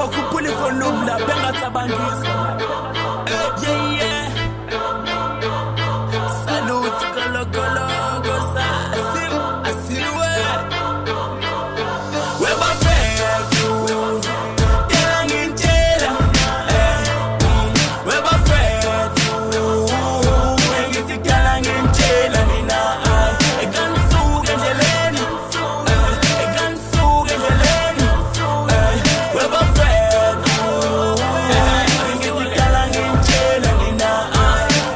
bakhuphula ivolume la bengathambangisa yeah yeah salute kolokolo kosa asiwe webafethu tela ngintshela webafethu engizikala ngintshela nina ekanisuka endleleni ekanisuka endleleni webafethu engizikala ngintshela nina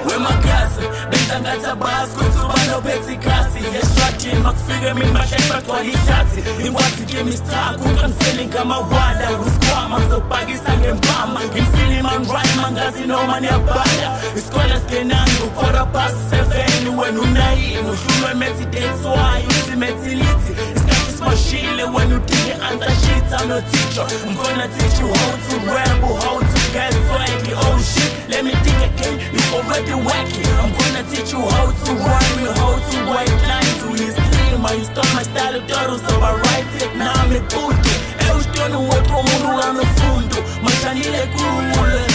wemakhasi bensangatha basi kuthi ikasi yeswatini makufike mina bahleli bagcwala ishathi ingwazi kimi star kuqaniseni ngamawala usikhwama ngizobhakisa ngempama ngimfili manrhyme angazi noma niyabhala isikole singenani u7 wena unayini uhlulwe methi dates why uthi methi lithi isikhathi simashile wena udinge answer sheets I'm no teacher I'm gonna teach you how to rap how to get swaggy oh shit let me think again you already wacky I'm gonna teach you how to rhyme how to write lines to his name I stole my style of doros so I write it now I'm a puto eushtono wotro munu amefundo mashanile kule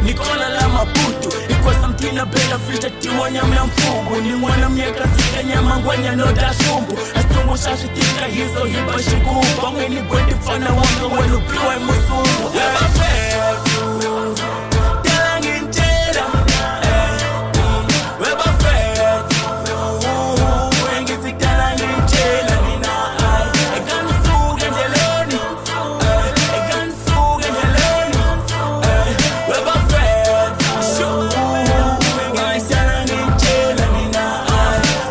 Nikola la maputo ikosa mtina bela filter tiwanya mlamfugu ni mwana miaka sika nyama ngwanya no dashumbu astungu shashitika hizo hiba shikuba mweni kwendi fana wanga wenu piwa musungu webafethu tela ngintshela webafethu engizikala ngintshela nina ekanisuka endleleni ekanisuka endleleni webafethu engizikala ngintshela nina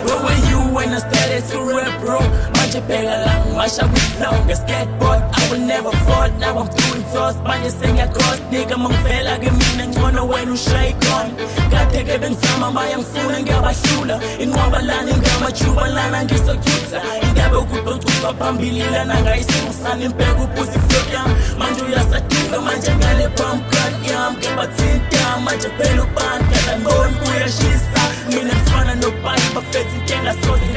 where were you when I started to rap bro manje phela la ngimasha kuflow nge-skateboard I will never fall now I'm doing toss manje sengiyakhost nigga mangivela ke mina ngcono wena ushake on kade ke bengizama bayangifuna ngiyabahlula inqoba lana ingamajuba lana ngisothutha ingabe ukudocuba phambili lana ngayisusana impela uphuzi flow yami manje uyasadunga manje ngale pumpkin yami ngibathinta manje phela ubani kada ngoni kuyashisa mina ngifana nobani bafethu intenga sozi